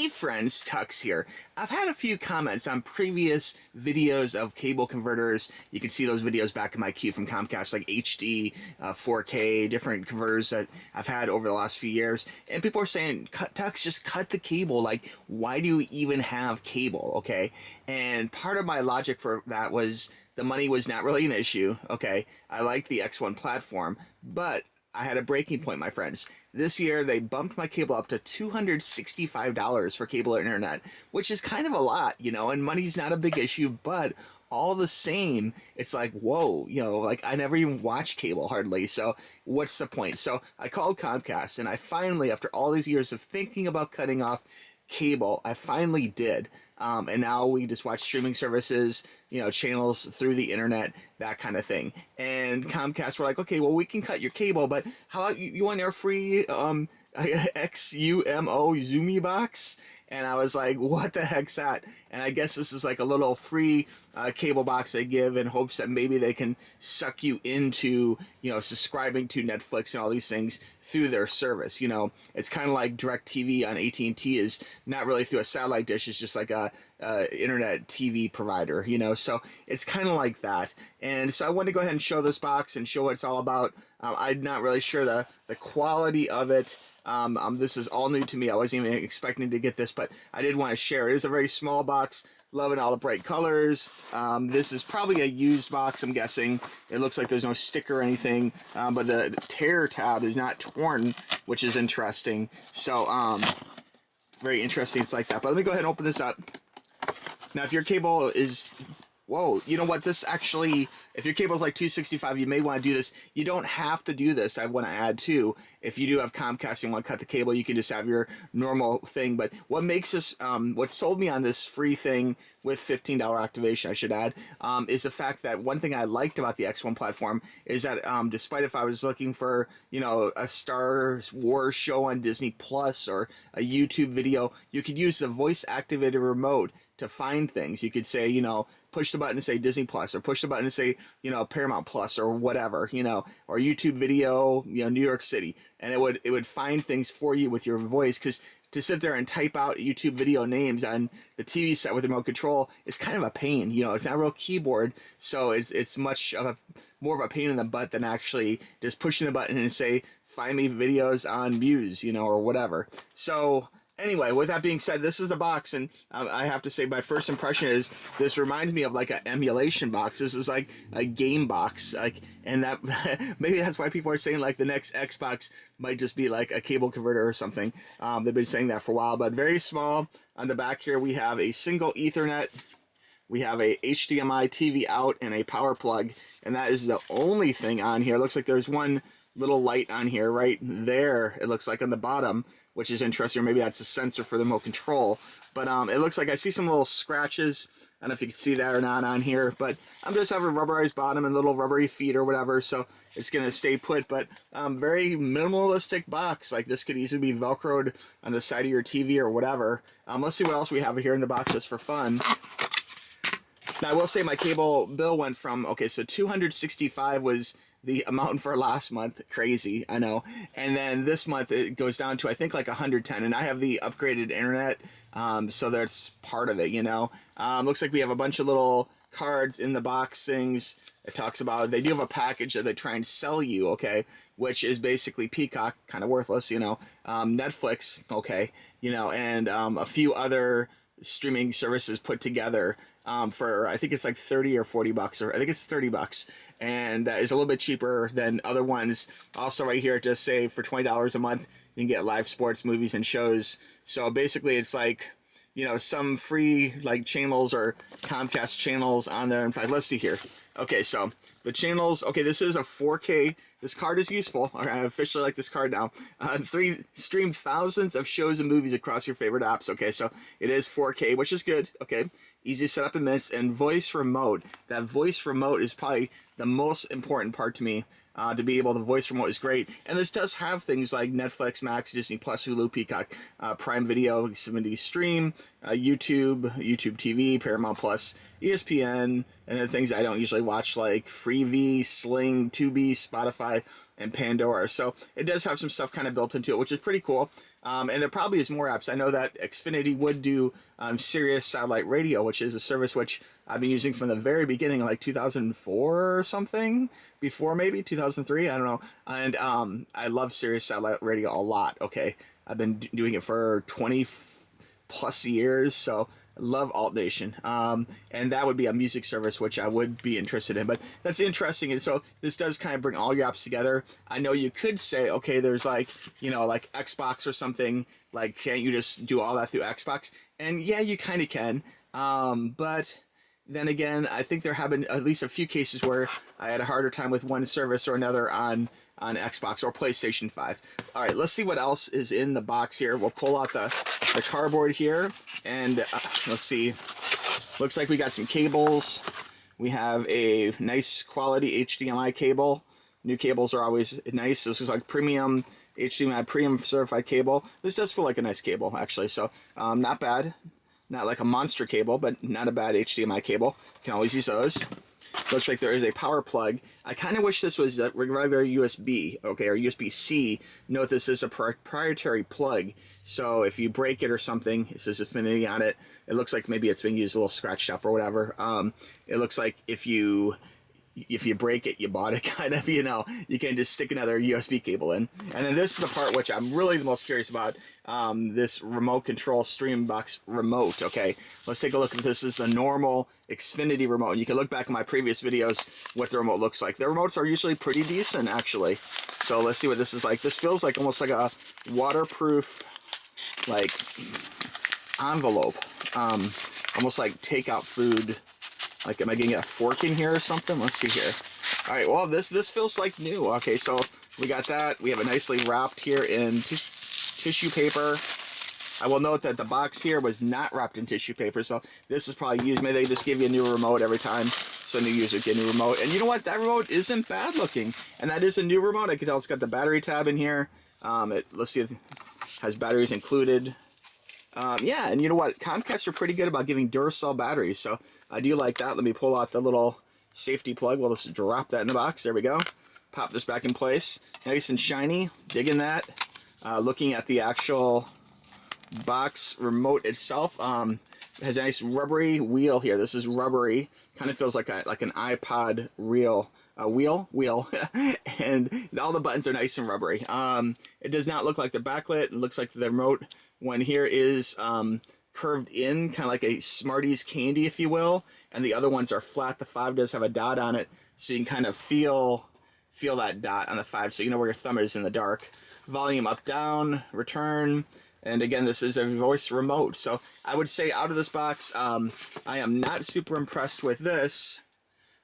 Hey friends, TUXX here. I've had a few comments on previous videos of cable converters. You can see those videos back in my queue from Comcast, like HD, 4K, different converters that I've had over the last few years. And people are saying, TUXX, just cut the cable. Like, why do you even have cable, okay? And part of my logic for that was the money was not really an issue, okay? I like the X1 platform, but I had a breaking point, my friends. This year, they bumped my cable up to $265 for cable internet, which is kind of a lot, you know, and money's not a big issue, but all the same, it's like, whoa, you know, like I never even watch cable hardly, so what's the point? So I called Comcast, and I finally, after all these years of thinking about cutting off cable, I finally did. And now we just watch streaming services, you know, channels through the internet, that kind of thing. And Comcast were like, okay, well, we can cut your cable, but how about you want our free Xumo Zoomy box? And I was like, what the heck's that? And I guess this is like a little free cable box they give in hopes that maybe they can suck you into, you know, subscribing to Netflix and all these things through their service. You know, it's kind of like DirecTV on AT&T is not really through a satellite dish. It's just like a internet TV provider, you know, so it's kind of like that. And so I wanted to go ahead and show this box and show what it's all about. I'm not really sure the quality of it. This is all new to me. I wasn't even expecting to get this, but I did want to share. It is a very small box. Loving all the bright colors. This is probably a used box, I'm guessing. It looks like there's no sticker or anything, but the tear tab is not torn, which is interesting. So, very interesting. It's like that. But let me go ahead and open this up. Now, if your cable is... Whoa, you know what? This actually, if your cable is like 265, you may want to do this. You don't have to do this. I want to add too. If you do have Comcast and you want to cut the cable, you can just have your normal thing. But what makes this, what sold me on this free thing with $15 activation, I should add, is the fact that one thing I liked about the X1 platform is that despite if I was looking for, you know, a Star Wars show on Disney Plus or a YouTube video, you could use the voice activated remote to find things. You could say, you know, push the button to say Disney Plus, or push the button to say, you know, Paramount Plus, or whatever, you know, or YouTube video, you know, New York City, and it would find things for you with your voice. Because to sit there and type out YouTube video names on the TV set with remote control is kind of a pain. You know, it's not a real keyboard, so it's much of a more of a pain in the butt than actually just pushing the button and say, find me videos on Muse, you know, or whatever. So anyway, with that being said, this is the box, and I have to say my first impression is this reminds me of like an emulation box. This is like a game box, like, and that maybe that's why people are saying like the next Xbox might just be like a cable converter or something. They've been saying that for a while, but very small. On the back here, we have a single Ethernet. We have a HDMI TV out and a power plug, and that is the only thing on here. It looks like there's one little light on here right there, it looks like on the bottom, which is interesting, or maybe that's a sensor for the remote control. But it looks like I see some little scratches. I don't know if you can see that or not on here, but I'm just having a rubberized bottom and little rubbery feet or whatever, so it's going to stay put. But very minimalistic box. Like, this could easily be Velcroed on the side of your TV or whatever. Let's see what else we have here in the box just for fun. Now, I will say my cable bill went from, okay, so $265 was the amount for last month. Crazy, I know. And then this month it goes down to, I think, like $110. And I have the upgraded internet, so that's part of it, you know. Looks like we have a bunch of little cards in the box things. It talks about, they do have a package that they try and sell you, okay, which is basically Peacock, kind of worthless, you know. Netflix, okay, you know, and a few other streaming services put together for, I think it's like 30 or 40 bucks, or I think it's 30 bucks, and that is a little bit cheaper than other ones. Also right here, it does say for $20 a month you can get live sports, movies, and shows. So basically it's like, you know, some free like channels or Comcast channels on there. In fact, let's see here. Okay, so the channels, okay, this is a 4K. This card is useful. All right, I officially like this card now. Stream thousands of shows and movies across your favorite apps. Okay, so it is 4K, which is good. Okay, easy to set up in minutes. And voice remote. That voice remote is probably the most important part to me. To be able to voice remote is great. And this does have things like Netflix, Max, Disney Plus, Hulu, Peacock, Prime Video, Xfinity Stream, YouTube TV, Paramount Plus, ESPN, and then things I don't usually watch like Freevee, Sling, Tubi, Spotify, and Pandora. So it does have some stuff kind of built into it, which is pretty cool. And there probably is more apps. I know that Xfinity would do Sirius Satellite Radio, which is a service which I've been using from the very beginning, like 2004 or something, before maybe 2003, I don't know. And I love Sirius Satellite Radio a lot. Okay, I've been doing it for 20 plus years, so I love Alt Nation. And that would be a music service which I would be interested in. But that's interesting. And so this does kind of bring all your apps together. I know you could say, okay, there's like, you know, like Xbox or something. Like, can't you just do all that through Xbox? And yeah, you kind of can. But then again, I think there have been at least a few cases where I had a harder time with one service or another on Xbox or PlayStation 5. All right, let's see what else is in the box here. We'll pull out the cardboard here, and let's see. Looks like we got some cables. We have a nice quality HDMI cable. New cables are always nice. This is like premium HDMI, premium certified cable. This does feel like a nice cable, actually, so not bad. Not like a monster cable, but not a bad HDMI cable. You can always use those. Looks like there is a power plug. I kind of wish this was a regular USB, okay, or USB-C. Note this is a proprietary plug, so if you break it or something, it says Xfinity on it. It looks like maybe it's being used a little scratched up or whatever. It looks like if you break it, you bought it, kind of, you know. You can just stick another USB cable in. And then this is the part which I'm really the most curious about, this remote control Stream Box remote, okay? Let's take a look. If this is the normal Xfinity remote. And you can look back in my previous videos what the remote looks like. The remotes are usually pretty decent, actually. So let's see what this is like. This feels like almost like a waterproof, like, envelope. Almost like takeout food. Like, am I getting a fork in here or something? Let's see here. All right, well, this feels like new. Okay, so we got that. We have it nicely wrapped here in tissue paper. I will note that the box here was not wrapped in tissue paper, so this is probably used. Maybe they just give you a new remote every time, so new users get a new remote. And you know what? That remote isn't bad looking, and that is a new remote. I can tell it's got the battery tab in here. Let's see, it has batteries included. Yeah, and you know what? Comcast are pretty good about giving Duracell batteries, so I do like that. Let me pull out the little safety plug. We'll just drop that in the box. There we go. Pop this back in place. Nice and shiny. Digging that. Looking at the actual box remote itself, it has a nice rubbery wheel here. This is rubbery. Kind of feels like an iPod wheel, and all the buttons are nice and rubbery. It does not look like the backlit. It looks like the remote one here is curved in, kind of like a Smarties candy, if you will, and the other ones are flat. The 5 does have a dot on it, so you can kind of feel that dot on the 5, so you know where your thumb is in the dark. Volume up, down, return. And again, this is a voice remote. So I would say out of this box, I am not super impressed with this,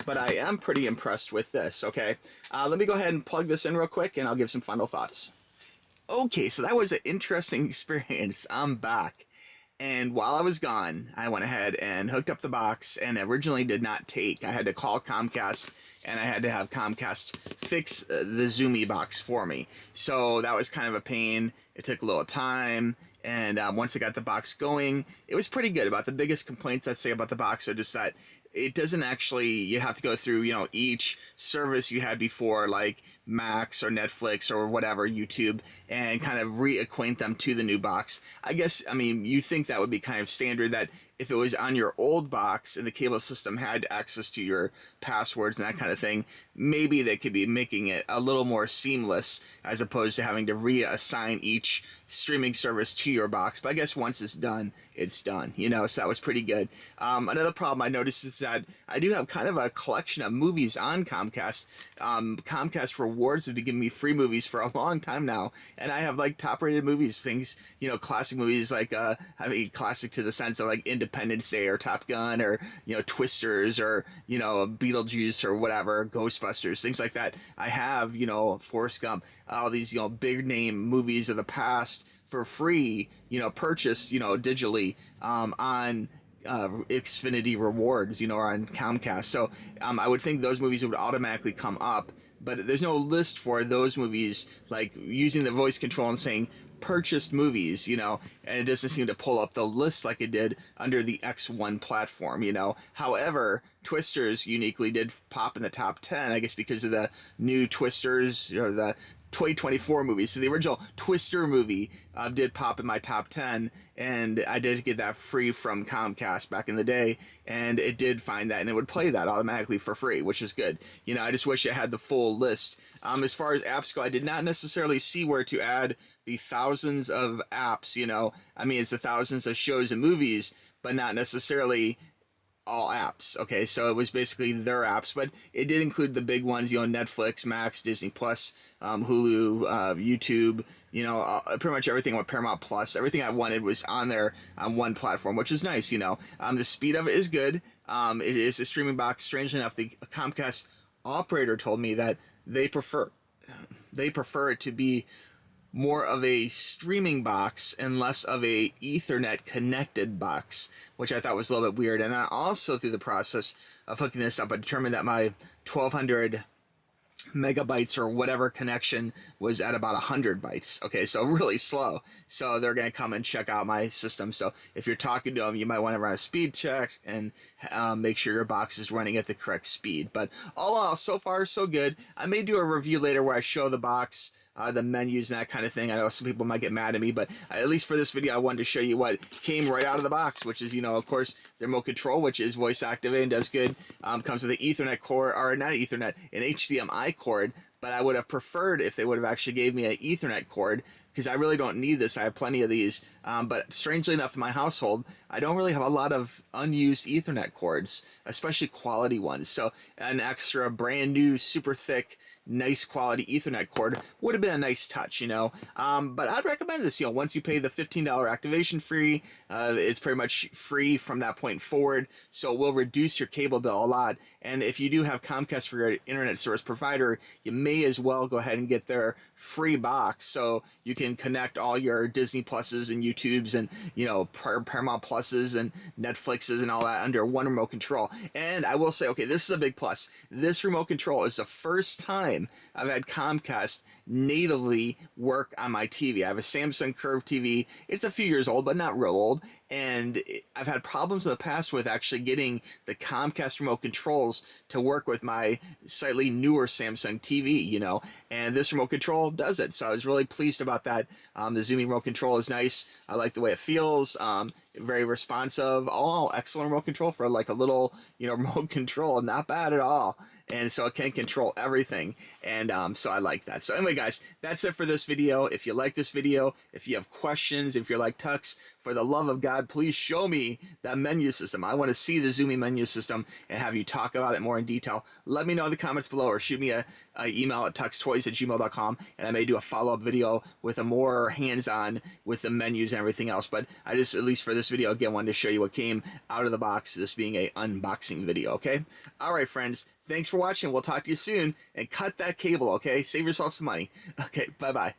but I am pretty impressed with this, okay? Let me go ahead and plug this in real quick, and I'll give some final thoughts. Okay, so that was an interesting experience. I'm back. And while I was gone, I went ahead and hooked up the box, and originally did not take. I had to call Comcast, and I had to have Comcast fix the Xumo box for me. So that was kind of a pain. It took a little time, and once I got the box going, it was pretty good. About the biggest complaints I'd say about the box are just that it doesn't actually, you have to go through, you know, each service you had before, like Max or Netflix or whatever, YouTube, and kind of reacquaint them to the new box. I guess, I mean, you think that would be kind of standard, that if it was on your old box and the cable system had access to your passwords and that kind of thing, maybe they could be making it a little more seamless as opposed to having to reassign each streaming service to your box. But I guess once it's done, you know, so that was pretty good. Another problem I noticed is that I do have kind of a collection of movies on Comcast. Comcast Rewards have been giving me free movies for a long time now, and I have like top rated movies, things, you know, classic movies, like I mean, classic to the sense of like Independence Day or Top Gun or, you know, Twisters or, you know, Beetlejuice or whatever, Ghostbusters, things like that. I have, you know, Forrest Gump, all these, you know, big name movies of the past for free, you know, purchased, you know, digitally on Xfinity Rewards, you know, or on Comcast. So I would think those movies would automatically come up, but there's no list for those movies, like using the voice control and saying purchased movies, you know, and it doesn't seem to pull up the list like it did under the X1 platform, you know. However, Twisters uniquely did pop in the top 10, I guess because of the new Twisters, or the 2024 movies. So the original Twister movie did pop in my top 10, and I did get that free from Comcast back in the day, and it did find that, and it would play that automatically for free, which is good. You know, I just wish it had the full list. As far as apps go, I did not necessarily see where to add the thousands of apps, you know. I mean, it's the thousands of shows and movies, but not necessarily all apps. Okay, so it was basically their apps, but it did include the big ones, you know, Netflix, Max, Disney Plus, Hulu, YouTube, you know, pretty much everything with Paramount Plus. Everything I wanted was on there on one platform, which is nice, you know. The speed of it is good. It is a streaming box. Strangely enough, the Comcast operator told me that they prefer it to be more of a streaming box and less of a Ethernet connected box, which I thought was a little bit weird. And I also, through the process of hooking this up, I determined that my 1200 megabytes or whatever connection was at about 100 bytes. Okay, so really slow. So they're going to come and check out my system. So if you're talking to them, you might want to run a speed check and make sure your box is running at the correct speed. But all in all, so far so good. I may do a review later where I show the box, the menus and that kind of thing. I know some people might get mad at me, but at least for this video, I wanted to show you what came right out of the box, which is, you know, of course, the remote control, which is voice activated and does good. Comes with an Ethernet cord, or not Ethernet, an HDMI cord, but I would have preferred if they would have actually gave me an Ethernet cord, because I really don't need this. I have plenty of these, but strangely enough, in my household, I don't really have a lot of unused Ethernet cords, especially quality ones. So an extra brand new, super thick, nice quality Ethernet cord would have been a nice touch, you know. But I'd recommend this, you know, once you pay the $15 activation fee, it's pretty much free from that point forward, so it will reduce your cable bill a lot. And if you do have Comcast for your internet service provider, you may as well go ahead and get their free box, so you can connect all your Disney Pluses and YouTubes and, you know, Paramount Pluses and Netflixes and all that under one remote control. And I will say, okay, this is a big plus. This remote control is the first time I've had Comcast natively work on my TV. I have a Samsung Curve TV. It's a few years old, but not real old. And I've had problems in the past with actually getting the Comcast remote controls to work with my slightly newer Samsung TV, you know, and this remote control does it. So I was really pleased about that. The zooming remote control is nice. I like the way it feels. Very responsive. All excellent remote control for like a little, you know, remote control. Not bad at all. And so it can control everything. And so I like that. So anyway, guys, that's it for this video. If you like this video, if you have questions, if you're like TUXX, for the love of God, please show me that menu system. I want to see the zooming menu system and have you talk about it more in detail. Let me know in the comments below, or shoot me a email at tuxtoys@gmail.com, and I may do a follow-up video with a more hands-on with the menus and everything else. But I just, at least for this video, again, wanted to show you what came out of the box, this being a unboxing video, okay? All right, friends. Thanks for watching. We'll talk to you soon. And cut that cable, okay? Save yourself some money. Okay, bye-bye.